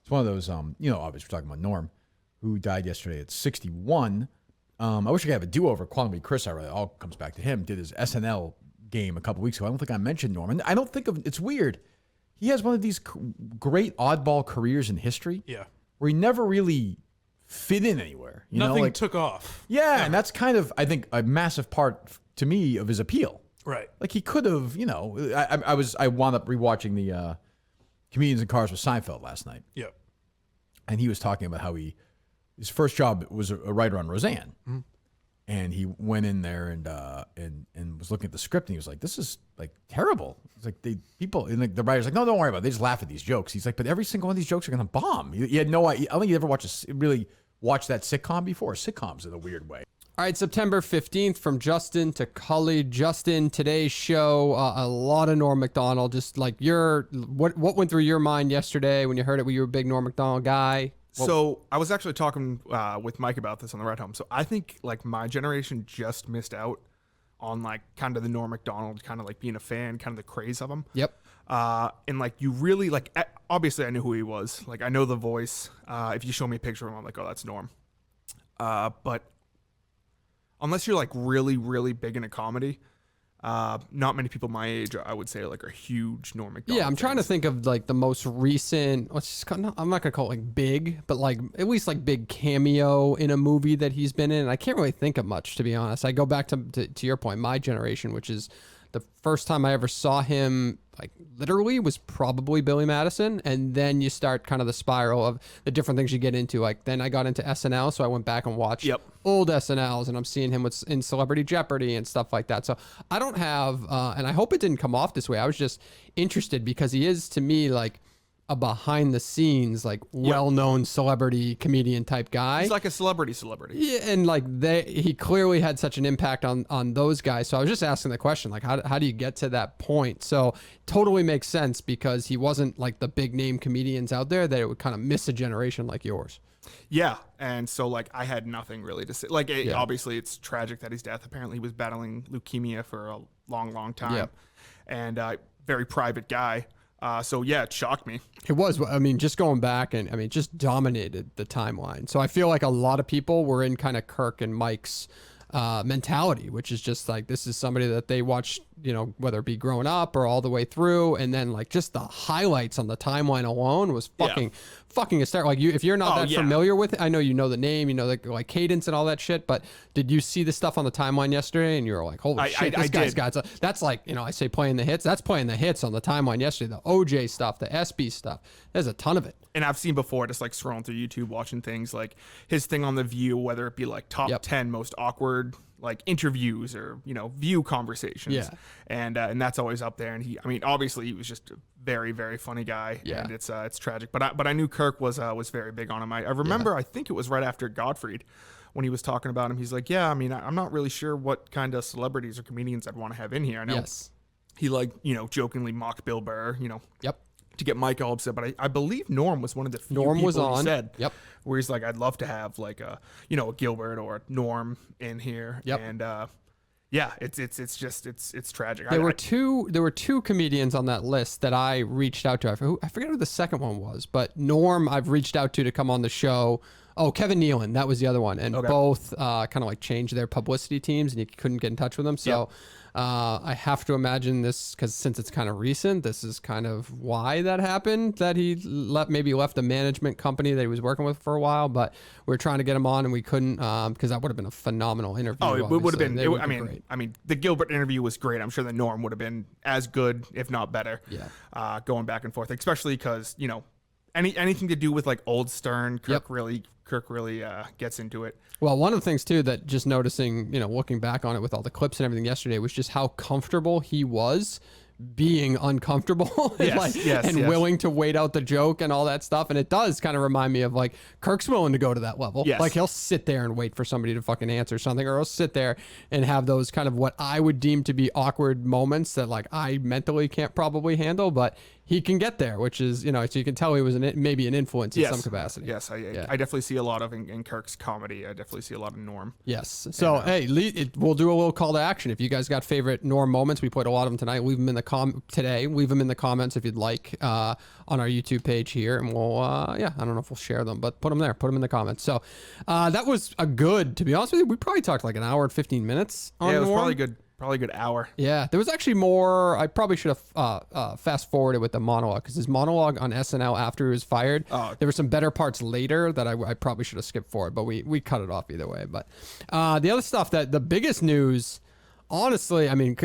It's one of those, obviously we're talking about Norm, who died yesterday at 61. I wish I could have a do-over. Calling me Chris, it all comes back to him. Did his SNL game a couple weeks ago. I don't think I mentioned Norm. And I don't think of, it's weird. He has one of these great oddball careers in history. Yeah. Where he never really fit in anywhere. Nothing took off. Yeah, and that's kind of, I think, a massive part to me of his appeal. Right. Like he could have, I wound up rewatching the Comedians in Cars with Seinfeld last night. Yep. And he was talking about how his first job was a writer on Roseanne. Mm-hmm. And he went in there and was looking at the script and he was like, "This is like terrible." It's like the writer's like, "No, don't worry about it. They just laugh at these jokes." He's like, "But every single one of these jokes are going to bomb." He had no idea. I don't think you ever really watched that sitcom before. Sitcoms in a weird way. All right, September 15th from Justin to Cully. Justin, today's show, a lot of Norm Macdonald. Just like what went through your mind yesterday when you heard it? Were you a big Norm Macdonald guy? So I was actually talking with Mike about this on the ride home. So I think like my generation just missed out on like kind of the Norm Macdonald, kind of like being a fan, kind of the craze of him. Yep. And like you really like, obviously I knew who he was. Like I know the voice. If you show me a picture of him, I'm like, oh, that's Norm. But unless you're like really, really big into comedy, not many people my age, I would say, like are huge Norm Macdonald. Yeah, I'm trying to think of like the most recent. I'm not gonna call it like big, but like at least like big cameo in a movie that he's been in. I can't really think of much, to be honest. I go back to your point, my generation, which is the first time I ever saw him, like literally, was probably Billy Madison, and then you start kind of the spiral of the different things you get into. Like then I got into SNL, so I went back and watched old SNLs, and I'm seeing him in Celebrity Jeopardy and stuff like that. So I don't have, and I hope it didn't come off this way. I was just interested because he is to me like a behind the scenes, like well-known celebrity comedian type guy. He's like a celebrity. Yeah, and like he clearly had such an impact on those guys. So I was just asking the question, like, how do you get to that point? So totally makes sense because he wasn't like the big name comedians out there that it would kind of miss a generation like yours. Yeah, and so like I had nothing really to say. Like obviously it's tragic that his death. Apparently he was battling leukemia for a long, long time, and very private guy. So yeah, it shocked me. It was. I mean, just going back and it just dominated the timeline. So I feel like a lot of people were in kind of Kirk and Mike's mentality, which is just like, this is somebody that they watched, whether it be growing up or all the way through. And then like just the highlights on the timeline alone was fucking hysterical. Like if you're not familiar with it, I know you know the name, the like cadence and all that shit, but did you see the stuff on the timeline yesterday and you were like, holy shit, this guy's got, that's like, I say playing the hits, that's playing the hits on the timeline yesterday, the OJ stuff, the SB stuff, there's a ton of it. And I've seen before, just like scrolling through YouTube, watching things like his thing on The View, whether it be like top 10 most awkward like interviews or View conversations, and that's always up there. And obviously he was just a very, very funny guy, and it's tragic. But I knew Kirk was very big on him. I remember I think it was right after Gottfried when he was talking about him. He's like, I'm not really sure what kind of celebrities or comedians I'd want to have in here. I know he jokingly mocked Bill Burr, to get Mike all upset, but I believe Norm was one of the few people who said, where he's like, I'd love to have like a Gilbert or a Norm in here, and it's tragic. There were two comedians on that list that I reached out to. I forget who the second one was, but Norm I've reached out to come on the show. Oh, Kevin Nealon, that was the other one, and both kind of like changed their publicity teams, and you couldn't get in touch with them. So I have to imagine this, because since it's kind of recent, this is kind of why that happened. That he maybe left a management company that he was working with for a while, but we were trying to get him on and we couldn't, because that would have been a phenomenal interview. Oh, it would have been. I mean, the Gilbert interview was great. I'm sure the Norm would have been as good, if not better. Yeah. Going back and forth, especially because anything to do with like old Stern, Kirk really gets into it. Well, one of the things too that just noticing, looking back on it with all the clips and everything yesterday, was just how comfortable he was being uncomfortable and willing to wait out the joke and all that stuff. And it does kind of remind me of like Kirk's willing to go to that level. Like he'll sit there and wait for somebody to fucking answer something, or he'll sit there and have those kind of what I would deem to be awkward moments that like I mentally can't probably handle, but he can get there, which is, so you can tell he was maybe an influence in some capacity. Yes, I definitely see a lot of in Kirk's comedy. I definitely see a lot of Norm. Yes. So, hey, we'll do a little call to action. If you guys got favorite Norm moments, we played a lot of them tonight. Leave them in the leave them in the comments if you'd like on our YouTube page here. And we'll, I don't know if we'll share them, but put them there. Put them in the comments. So that was to be honest with you, we probably talked like an hour and 15 minutes on it was Norm. probably a good hour. Yeah, there was actually more. I probably should have fast forwarded with the monologue, because his monologue on SNL after he was fired, there were some better parts later that I probably should have skipped forward, but we cut it off either way. But the other stuff, the biggest news, honestly, I mean,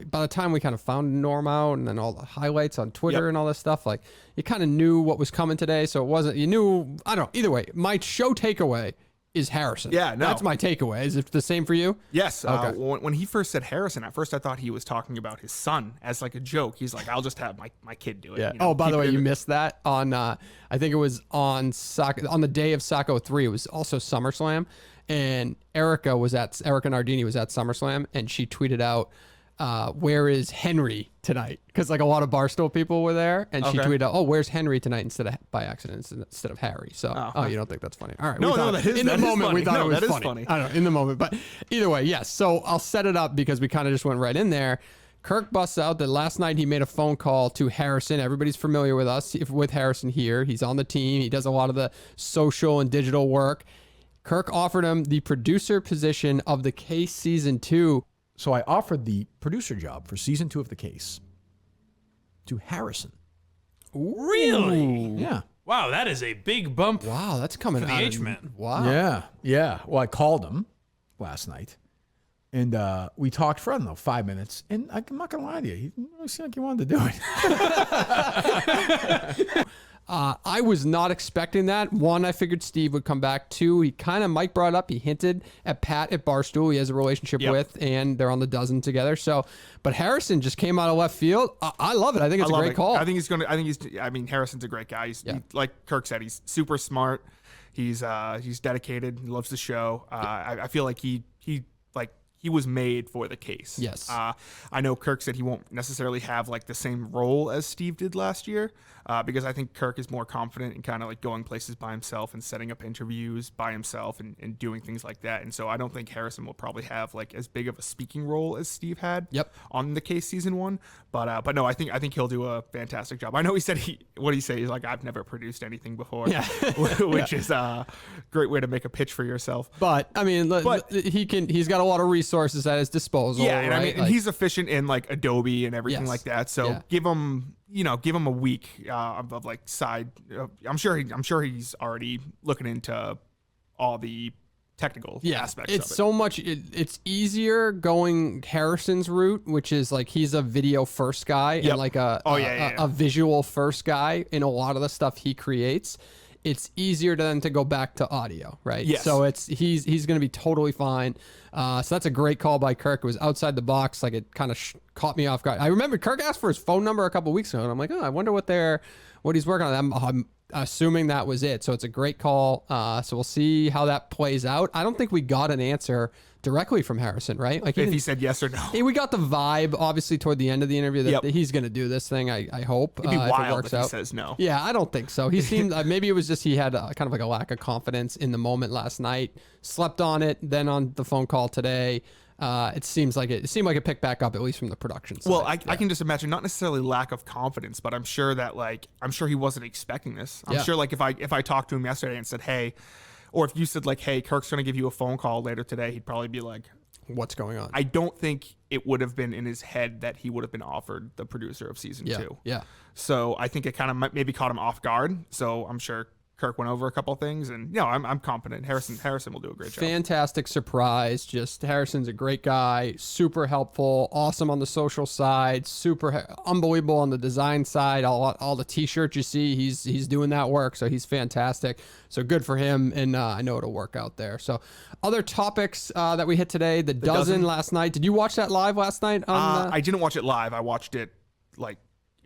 by the time we kind of found Norm out and then all the highlights on Twitter and all this stuff, like you kind of knew what was coming today. So it wasn't, I don't know, either way, my show takeaway is Harrison. Yeah, no. That's my takeaway. Is it the same for you? Yes. Okay. When he first said Harrison, at first I thought he was talking about his son as like a joke. He's like, I'll just have my kid do it. Yeah. By the way, you missed that on, I think it was on the day of Sacco 3. It was also SummerSlam. And Erica Nardini was at SummerSlam, and she tweeted out, where is Henry tonight? Because like a lot of Barstool people were there, and she tweeted out, where's Henry tonight by accident instead of Harry. So, you don't think that's funny? All right. That is funny. We thought it was funny. I don't know, in the moment. But either way, yes. So I'll set it up because we kind of just went right in there. Kirk busts out that last night he made a phone call to Harrison. Everybody's familiar with Harrison here. He's on the team. He does a lot of the social and digital work. Kirk offered him the producer position of The Case Season 2. So I offered the producer job for Season 2 of The Case to Harrison. Really? Yeah. Wow, that is a big bump. Wow, that's coming for the out. H-Man. Wow. Yeah. Well, I called him last night, and we talked for, 5 minutes, and I'm not going to lie to you, he didn't really seem like he wanted to do it. I was not expecting that. One, I figured Steve would come back. Two, he kind of, Mike brought it up, he hinted at Pat at Barstool he has a relationship with, and they're on the dozen together. So, but Harrison just came out of left field. I love it. I think it's a great call. I mean, Harrison's a great guy. He, like Kirk said, he's super smart. He's dedicated. He loves the show. I feel like he was made for the case. Yes. I know Kirk said he won't necessarily have like the same role as Steve did last year, because I think Kirk is more confident in kind of like going places by himself and setting up interviews by himself and doing things like that. And so I don't think Harrison will probably have like as big of a speaking role as Steve had on the Case Season 1. But no, I think he'll do a fantastic job. I know he said he's like, I've never produced anything before, which is a great way to make a pitch for yourself. But I mean, he's got a lot of resources at his disposal. Yeah, and right? I mean, and he's efficient in like Adobe and everything like that. So give him a week of like side. I'm sure he's already looking into all the technical aspects. It's of it. so much. It's easier going Harrison's route, which is like he's a video first guy and like a visual first guy in a lot of the stuff he creates. It's easier to go back to audio, right? Yes. So he's going to be totally fine. So that's a great call by Kirk. It was outside the box. Like it kind of caught me off guard. I remember Kirk asked for his phone number a couple weeks ago, and I'm like, I wonder what he's working on. I'm assuming that was it. So it's a great call. So we'll see how that plays out. I don't think we got an answer directly from Harrison, right? Like if he said yes or no. We got the vibe, obviously, toward the end of the interview that he's going to do this thing. I hope. It'd be wild if it works if out. he says no. Yeah, I don't think so. He seemed maybe it was just he had kind of like a lack of confidence in the moment last night. Slept on it. Then on the phone call today, it seemed like it picked back up, at least from the production side. Well, I can just imagine, not necessarily lack of confidence, but I'm sure he wasn't expecting this. I'm sure like if I talked to him yesterday and said, hey, or if you said like, hey, Kirk's going to give you a phone call later today, he'd probably be like, what's going on? I don't think it would have been in his head that he would have been offered the producer of Season 2. Yeah. So I think it kind of maybe caught him off guard. So I'm sure Kirk went over a couple of things, and I'm confident Harrison will do a great job. Fantastic surprise. Just Harrison's a great guy, super helpful, awesome on the social side, super unbelievable on the design side. All the t-shirts you see, he's doing that work, so he's fantastic. So good for him, and I know it'll work out there. So other topics that we hit today, the dozen last night. Did you watch that live last night? I didn't watch it live. I watched it like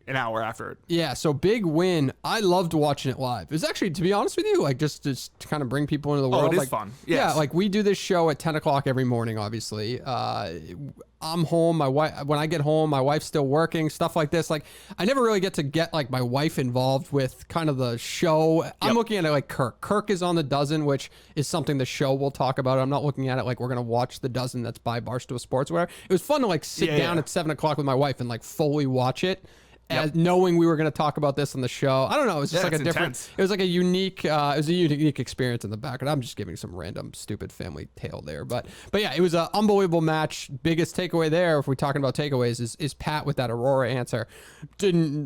an hour after it. Yeah, so big win. I loved watching it live. It was actually, to be honest with you, like just to kind of bring people into the world. It is like, fun. Yeah, Yes. like we do this show at 10 o'clock every morning, obviously. I'm home. My wife, when I get home, my wife's still working, stuff like this. Like I never really get like my wife involved with kind of the show. I'm looking at it like Kirk. Kirk is on the dozen, which is something the show will talk about. I'm not looking at it like we're going to watch the dozen that's by Barstool Sports or whatever. It was fun to like sit down at 7 o'clock with my wife and like fully watch it. As knowing we were going to talk about this on the show. I don't know. It was just like a different, intense. it was like a unique, experience in the background. I'm just giving some random stupid family tale there. But yeah, it was an unbelievable match. Biggest takeaway there, if we're talking about takeaways, is Pat with that Aurora answer.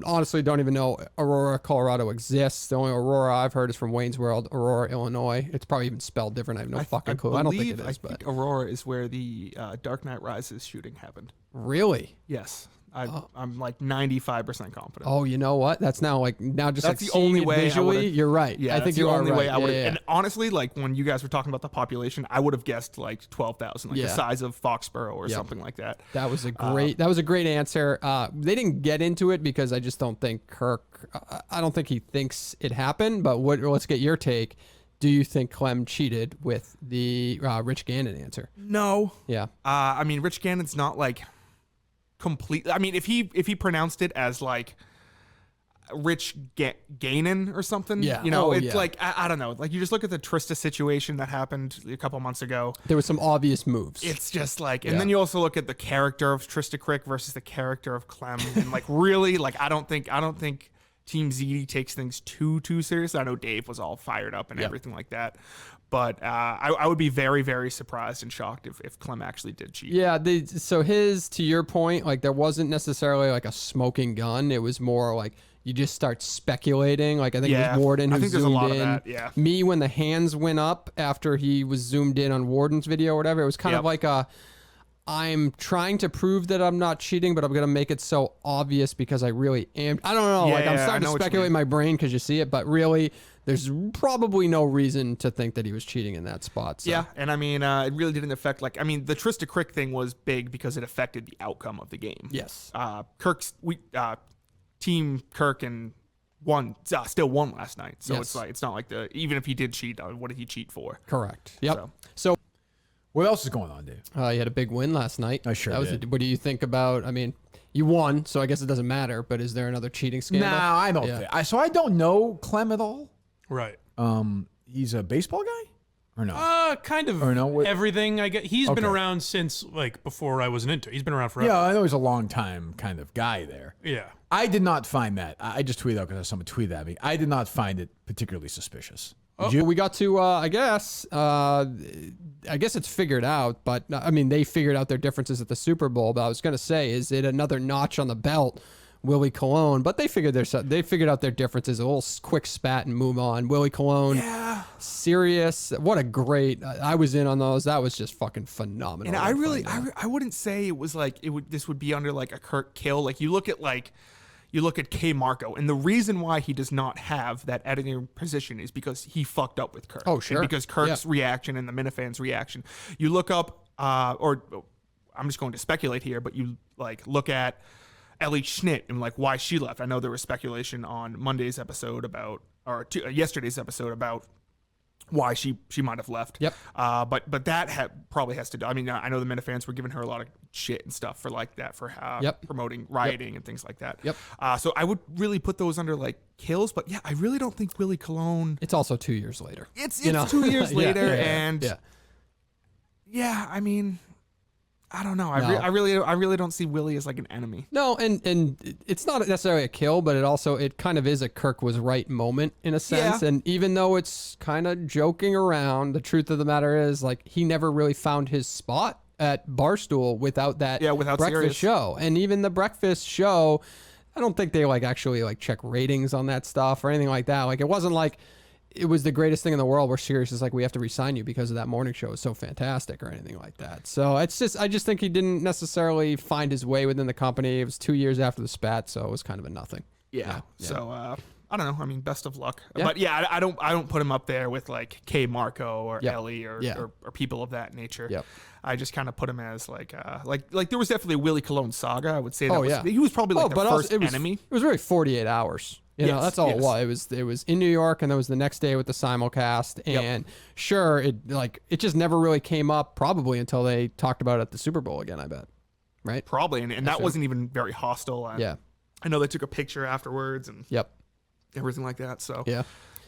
Honestly don't even know Aurora, Colorado exists. The only Aurora I've heard is from Wayne's World, Aurora, Illinois. It's probably even spelled different. I have no fucking clue. I don't think it is, I think Aurora is where the Dark Knight Rises shooting happened. Really? Yes. I'm like 95% confident. Oh, you know what? That's now just That's like the seeing only it way visually. You're right. Yeah, I think the you are only right. way I would. Yeah. And honestly, like when you guys were talking about the population, I would have guessed like 12,000, like the size of Foxborough or something like that. That was a great answer. They didn't get into it because I just don't think Kirk. I don't think he thinks it happened. But let's get your take. Do you think Clem cheated with the Rich Gannon answer? No. Yeah. I mean, Rich Gannon's not like completely. I mean, if he pronounced it as like Rich Gannon or something, it's like I don't know. Like you just look at the Trista situation that happened a couple months ago. There was some obvious moves. It's just like, and then you also look at the character of Trista Crick versus the character of Clem, and like really, like I don't think Team Ziti takes things too seriously. I know Dave was all fired up and everything like that. But I would be very, very surprised and shocked if Clem actually did cheat. Yeah, so to your point, like there wasn't necessarily like a smoking gun. It was more like you just start speculating. Like I think it was Warden who I think there's zoomed a lot in. of that, yeah. Me, when the hands went up after he was zoomed in on Warden's video or whatever, it was kind of like I'm trying to prove that I'm not cheating, but I'm going to make it so obvious because I really am. I don't know. I'm starting to speculate in my brain because you see it, but really there's probably no reason to think that he was cheating in that spot. So. Yeah, and I mean, it really didn't affect, the Trista Crick thing was big because it affected the outcome of the game. Yes. Team Kirk and still won last night. So it's not like even if he did cheat, what did he cheat for? Correct. Yep. So What else is going on, Dave? You had a big win last night. I sure did. What do you think about? I mean, you won, so I guess it doesn't matter. But is there another cheating scandal? No, I don't think. So I don't know Clem at all. Right. He's a baseball guy, or no? Kind of Or no, everything. I get. He's been Okay. around since like before I wasn't into it. He's been around forever. Yeah, I know he's a long time kind of guy there. Yeah. I did not find that. I just tweeted out because someone tweeted at me. I did not find it particularly suspicious. Did you? We got to, I guess it's figured out, but I mean, they figured out their differences at the Super Bowl. But I was going to say, is it another notch on the belt, Willie Colon? But they figured out their differences. A little quick spat and move on. Willie Colon, serious. What a great. I was in on those. That was just fucking phenomenal. And I wouldn't say it was like this would be under like a Kirk kill. Like you look at K. Marco, and the reason why he does not have that editing position is because he fucked up with Kirk. Oh, sure. And because Kirk's reaction and the Minifans' reaction. You look up, or I'm just going to speculate here, but you like look at Ellie Schnitt and like why she left. I know there was speculation on Monday's episode about, or yesterday's episode about why she might have left. Yep. But that probably has to do. I mean, I know the Minifans were giving her a lot of shit and stuff for like that for promoting rioting and things like that. Yep. So I would really put those under like kills. But yeah, I really don't think Willie Colon. It's also 2 years later. It's 2 years later, and yeah. I mean, I don't know. I really don't see Willie as like an enemy. No, and it's not necessarily a kill, but it kind of is a Kirk was right moment in a sense. Yeah. And even though it's kind of joking around, the truth of the matter is like he never really found his spot at Barstool without that without breakfast Sirius. show. And even the breakfast show, I don't think they like actually like check ratings on that stuff or anything like that. Like it wasn't like it was the greatest thing in the world where Sirius is like, we have to re-sign you because of that morning show is so fantastic or anything like that. So I just think he didn't necessarily find his way within the company. It was 2 years after the spat, so it was kind of a nothing. Yeah. So I don't know. I mean, best of luck. Yeah. But yeah, I don't put him up there with like K Marco or Yep. Ellie or people of that nature. Yep. I just kind of put him as like there was definitely a Willie Cologne saga. I would say that yeah. he was probably like the first also, enemy. It was really 48 hours. You know, Yes, that's all yes. it was. It was in New York, and that was the next day with the simulcast. And sure, it just never really came up probably until they talked about it at the Super Bowl again, I bet. Right? Probably, and that wasn't even very hostile. Yeah. I know they took a picture afterwards and Yep. everything like that. So Yeah.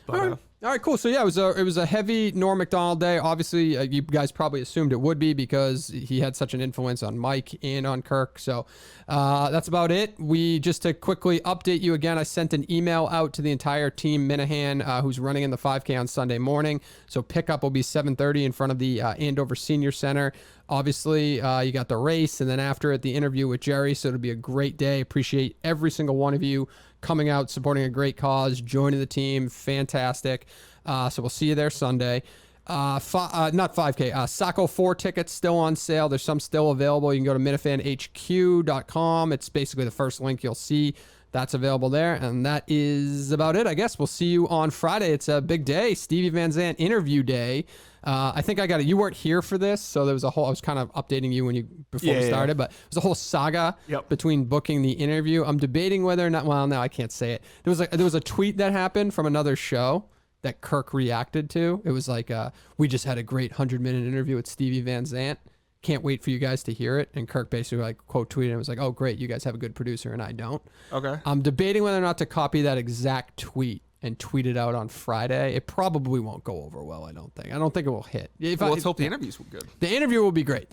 but All right, cool. So yeah, it was a heavy Norm Macdonald day. Obviously, you guys probably assumed it would be because he had such an influence on Mike and on Kirk. So that's about it. Just to quickly update you again, I sent an email out to the entire team Minihane, who's running in the 5K on Sunday morning. So pickup will be 7:30 in front of the Andover Senior Center. Obviously, you got the race, and then after it, the interview with Jerry. So it'll be a great day. Appreciate every single one of you coming out, supporting a great cause, joining the team. Fantastic. So we'll see you there Sunday. Not 5K. Saco 4 tickets still on sale. There's some still available. You can go to minifanhq.com. It's basically the first link you'll see. That's available there. And that is about it, I guess. We'll see you on Friday. It's a big day. Stevie Van Zandt interview day. I think I got it. You weren't here for this, so there was I was kind of updating you before we started, but it was a whole saga between booking the interview. I'm debating whether or not, well, no, I can't say it. There was a tweet that happened from another show that Kirk reacted to. It was like, we just had a great 100-minute interview with Stevie Van Zandt. Can't wait for you guys to hear it. And Kirk basically like quote tweeted and was like, oh, great, you guys have a good producer and I don't. okay. I'm debating whether or not to copy that exact tweet and tweet it out on Friday. It probably won't go over well, I don't think. I don't think it will hit. Let's hope the interviews were good. The interview will be great.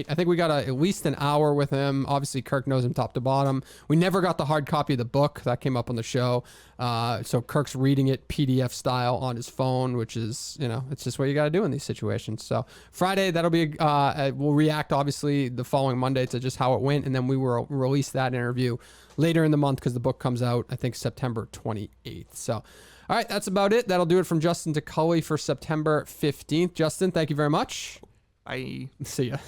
I think we got at least an hour with him. Obviously, Kirk knows him top to bottom. We never got the hard copy of the book. That came up on the show. So Kirk's reading it PDF style on his phone, which is, it's just what you got to do in these situations. So Friday, that'll be, we'll react, obviously, the following Monday to just how it went. And then we will release that interview later in the month because the book comes out, I think, September 28th. So, all right, that's about it. That'll do it from Justin to Cully for September 15th. Justin, thank you very much. Bye. See ya.